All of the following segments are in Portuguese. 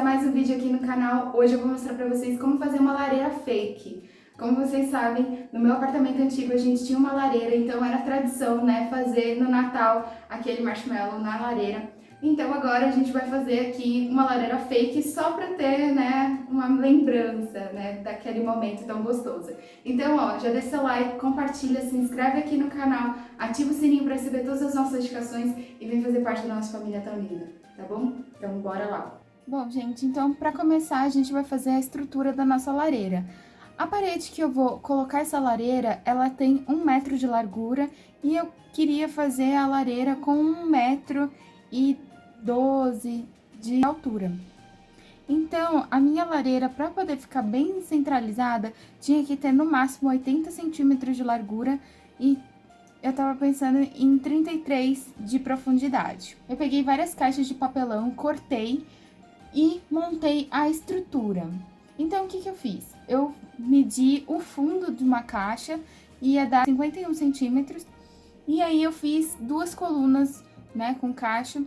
mais um vídeo aqui no canal. Hoje eu vou mostrar pra vocês como fazer uma lareira fake. Como vocês sabem, no meu apartamento antigo a gente tinha uma lareira, então era tradição, né, fazer no Natal aquele marshmallow na lareira. Então agora a gente vai fazer aqui uma lareira fake só pra ter, né, uma lembrança, né, daquele momento tão gostoso. Então, ó, já deixa seu like, compartilha, se inscreve aqui no canal, ativa o sininho pra receber todas as nossas notificações e vem fazer parte da nossa família tão linda, tá bom? Então bora lá! Bom, gente, então para começar a gente vai fazer a estrutura da nossa lareira. A parede que eu vou colocar essa lareira, ela tem 1 metro de largura e eu queria fazer a lareira com 1,12 m de altura. Então, a minha lareira, para poder ficar bem centralizada, tinha que ter no máximo 80 centímetros de largura e eu tava pensando em 33 de profundidade. Eu peguei várias caixas de papelão, cortei e montei a estrutura. Então, o que eu fiz? Eu medi o fundo de uma caixa, ia dar 51 centímetros, e aí eu fiz 2 colunas, né, com caixa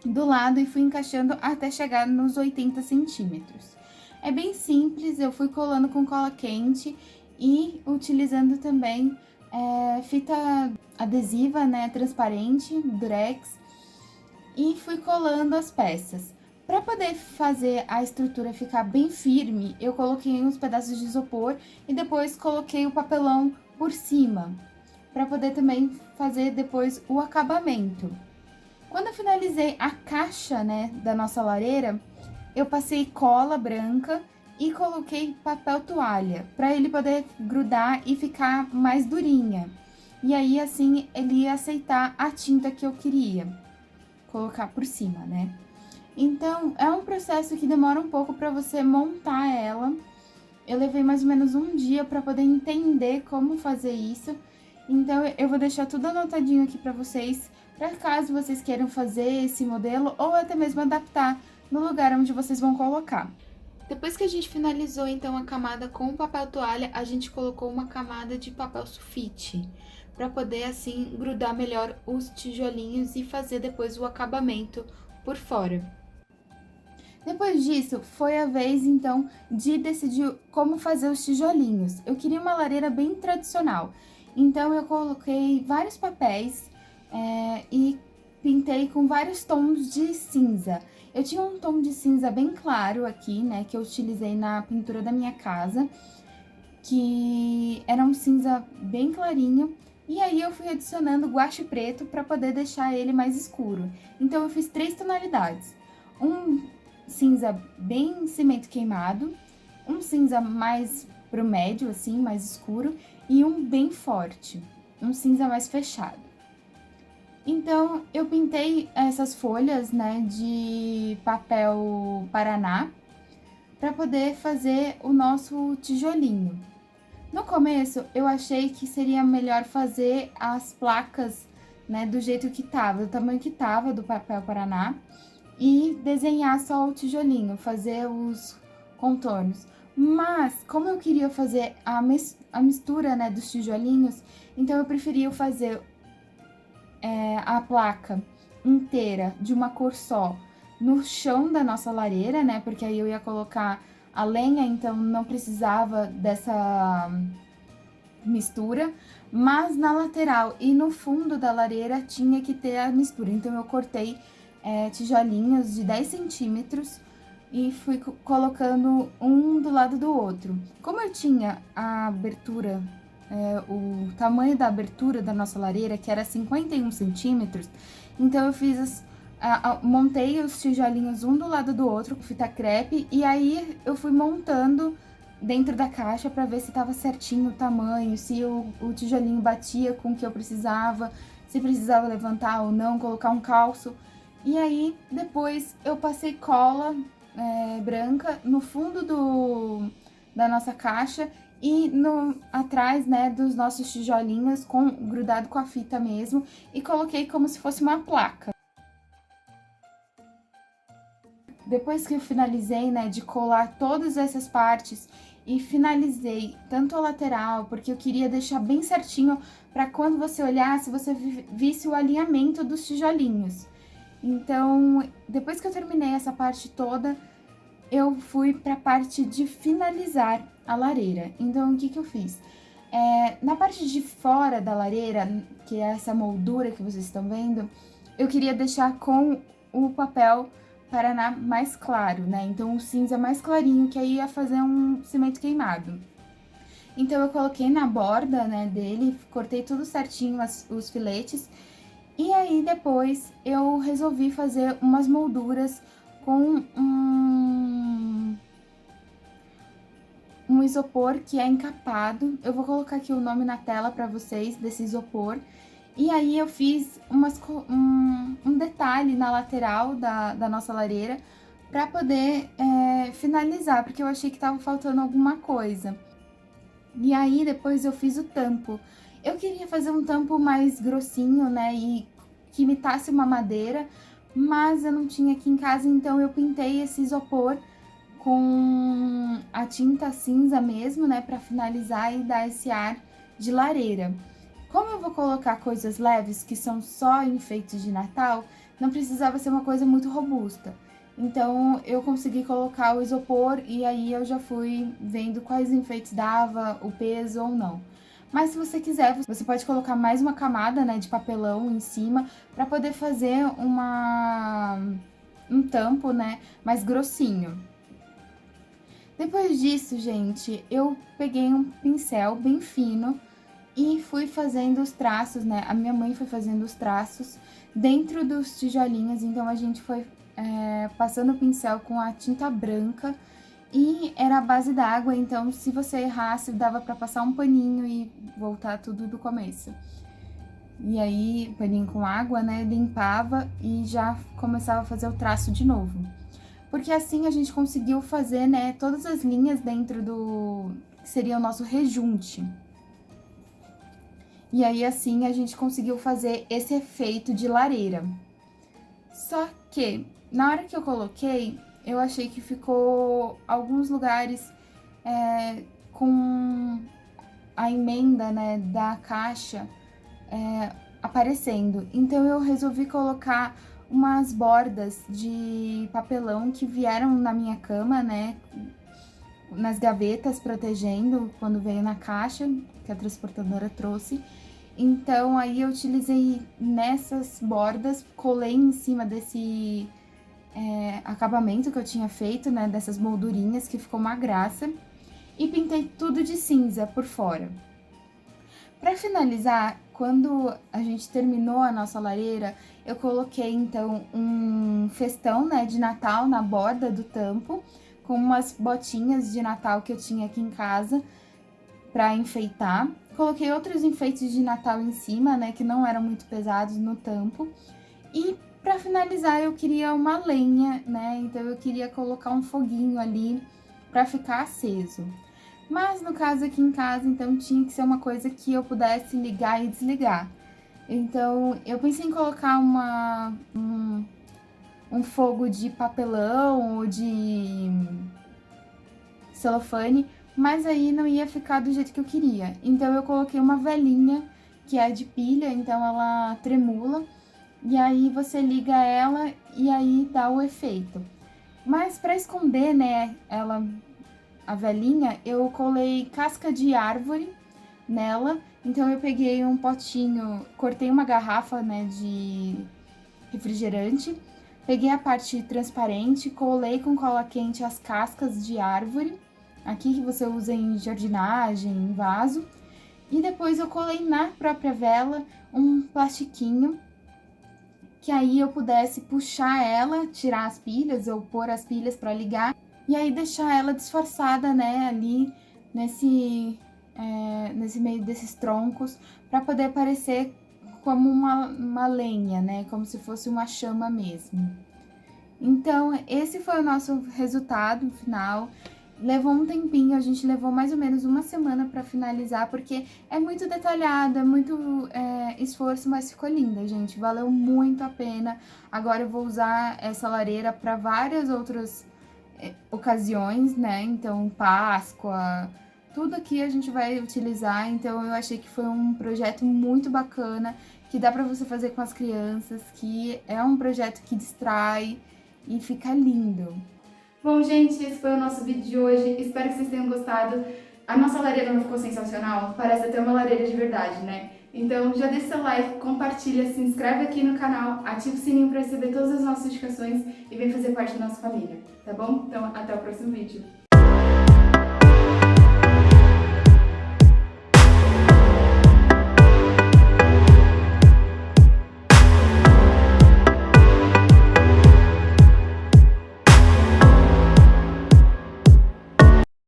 do lado e fui encaixando até chegar nos 80 centímetros. É bem simples, eu fui colando com cola quente e utilizando também fita adesiva, né, transparente, durex, e fui colando as peças. Para poder fazer a estrutura ficar bem firme, eu coloquei uns pedaços de isopor e depois coloquei o papelão por cima, para poder também fazer depois o acabamento. Quando eu finalizei a caixa, né, da nossa lareira, eu passei cola branca e coloquei papel toalha, para ele poder grudar e ficar mais durinha. E aí, assim, ele ia aceitar a tinta que eu queria colocar por cima, né? Então, é um processo que demora um pouco para você montar ela. Eu levei mais ou menos um dia para poder entender como fazer isso. Então, eu vou deixar tudo anotadinho aqui para vocês, para caso vocês queiram fazer esse modelo ou até mesmo adaptar no lugar onde vocês vão colocar. Depois que a gente finalizou, então, a camada com o papel toalha, a gente colocou uma camada de papel sulfite, para poder, assim, grudar melhor os tijolinhos e fazer depois o acabamento por fora. Depois disso, foi a vez, então, de decidir como fazer os tijolinhos. Eu queria uma lareira bem tradicional, então eu coloquei vários papéis e pintei com vários tons de cinza. Eu tinha um tom de cinza bem claro aqui, né, que eu utilizei na pintura da minha casa, que era um cinza bem clarinho. E aí eu fui adicionando guache preto para poder deixar ele mais escuro. Então eu fiz 3 tonalidades. Um cinza bem cimento queimado, um cinza mais pro médio, assim, mais escuro, e um bem forte, um cinza mais fechado. Então, eu pintei essas folhas, né, de papel Paraná, para poder fazer o nosso tijolinho. No começo, eu achei que seria melhor fazer as placas, né, do jeito que tava, do tamanho que tava do papel Paraná, e desenhar só o tijolinho, fazer os contornos. Mas, como eu queria fazer a mistura, né, dos tijolinhos, então eu preferi fazer a placa inteira de uma cor só no chão da nossa lareira, né, porque aí eu ia colocar a lenha, então não precisava dessa mistura, mas na lateral e no fundo da lareira tinha que ter a mistura, então eu cortei tijolinhos de 10 centímetros e fui colocando um do lado do outro. Como eu tinha a abertura, o tamanho da abertura da nossa lareira, que era 51 centímetros, então eu fiz montei os tijolinhos um do lado do outro com fita crepe e aí eu fui montando dentro da caixa para ver se estava certinho o tamanho, se o tijolinho batia com o que eu precisava, se precisava levantar ou não, colocar um calço. E aí, depois, eu passei cola branca no fundo da nossa caixa e atrás, né, dos nossos tijolinhos, grudado com a fita mesmo, e coloquei como se fosse uma placa. Depois que eu finalizei, né, de colar todas essas partes e finalizei tanto a lateral, porque eu queria deixar bem certinho para quando você olhasse, você visse o alinhamento dos tijolinhos. Então, depois que eu terminei essa parte toda, eu fui para a parte de finalizar a lareira. Então, o que eu fiz? Na parte de fora da lareira, que é essa moldura que vocês estão vendo, eu queria deixar com o papel Paraná mais claro, né? Então, o cinza mais clarinho, que aí ia fazer um cimento queimado. Então, eu coloquei na borda, né, dele, cortei tudo certinho, os filetes. E aí, depois, eu resolvi fazer umas molduras com um isopor que é encapado. Eu vou colocar aqui o nome na tela para vocês desse isopor. E aí eu fiz um detalhe na lateral da nossa lareira para poder finalizar, porque eu achei que tava faltando alguma coisa. E aí depois eu fiz o tampo. Eu queria fazer um tampo mais grossinho, né, e que imitasse uma madeira, mas eu não tinha aqui em casa, então eu pintei esse isopor com a tinta cinza mesmo, né, para finalizar e dar esse ar de lareira. Como eu vou colocar coisas leves, que são só enfeites de Natal, não precisava ser uma coisa muito robusta. Então, eu consegui colocar o isopor e aí eu já fui vendo quais enfeites dava, o peso ou não. Mas se você quiser, você pode colocar mais uma camada, né, de papelão em cima para poder fazer um tampo, né, mais grossinho. Depois disso, gente, eu peguei um pincel bem fino e fui fazendo os traços, né? A minha mãe foi fazendo os traços dentro dos tijolinhos, então a gente foi passando o pincel com a tinta branca e era a base d'água, então se você errasse, dava pra passar um paninho e voltar tudo do começo. E aí, paninho com água, né? Limpava e já começava a fazer o traço de novo. Porque assim a gente conseguiu fazer, né, todas as linhas dentro do que seria o nosso rejunte. E aí, assim, a gente conseguiu fazer esse efeito de lareira. Só que, na hora que eu coloquei, eu achei que ficou alguns lugares com a emenda, né, da caixa aparecendo. Então, eu resolvi colocar umas bordas de papelão que vieram na minha cama, né, nas gavetas, protegendo quando veio na caixa, que a transportadora trouxe. Então, aí eu utilizei nessas bordas, colei em cima desse acabamento que eu tinha feito, né, dessas moldurinhas, que ficou uma graça, e pintei tudo de cinza por fora. Para finalizar, quando a gente terminou a nossa lareira, eu coloquei, então, um festão, né, de Natal na borda do tampo, com umas botinhas de Natal que eu tinha aqui em casa para enfeitar. Coloquei outros enfeites de Natal em cima, né, que não eram muito pesados no tampo. E para finalizar, eu queria uma lenha, né, então eu queria colocar um foguinho ali para ficar aceso. Mas no caso aqui em casa, então tinha que ser uma coisa que eu pudesse ligar e desligar. Então eu pensei em colocar um fogo de papelão ou de celofane, mas aí não ia ficar do jeito que eu queria. Então eu coloquei uma velinha que é de pilha, então ela tremula, e aí você liga ela e aí dá o efeito. Mas para esconder, né, a velinha, eu colei casca de árvore nela. Então eu peguei um potinho, cortei uma garrafa, né, de refrigerante, peguei a parte transparente, colei com cola quente as cascas de árvore, aqui que você usa em jardinagem, em vaso, e depois eu colei na própria vela um plastiquinho que aí eu pudesse puxar ela, tirar as pilhas ou pôr as pilhas para ligar e aí deixar ela disfarçada, né, ali nesse meio desses troncos, para poder aparecer como uma lenha, né, como se fosse uma chama mesmo. Então, esse foi o nosso resultado final. Levou um tempinho, a gente levou mais ou menos uma semana para finalizar, porque é muito detalhado, é muito esforço, mas ficou linda, gente. Valeu muito a pena. Agora eu vou usar essa lareira para várias outras ocasiões, né? Então, Páscoa, tudo aqui a gente vai utilizar. Então, eu achei que foi um projeto muito bacana, que dá para você fazer com as crianças, que é um projeto que distrai e fica lindo. Bom, gente, esse foi o nosso vídeo de hoje. Espero que vocês tenham gostado. A nossa lareira não ficou sensacional? Parece até uma lareira de verdade, né? Então já deixa seu like, compartilha, se inscreve aqui no canal, ativa o sininho para receber todas as nossas notificações e vem fazer parte da nossa família, tá bom? Então até o próximo vídeo.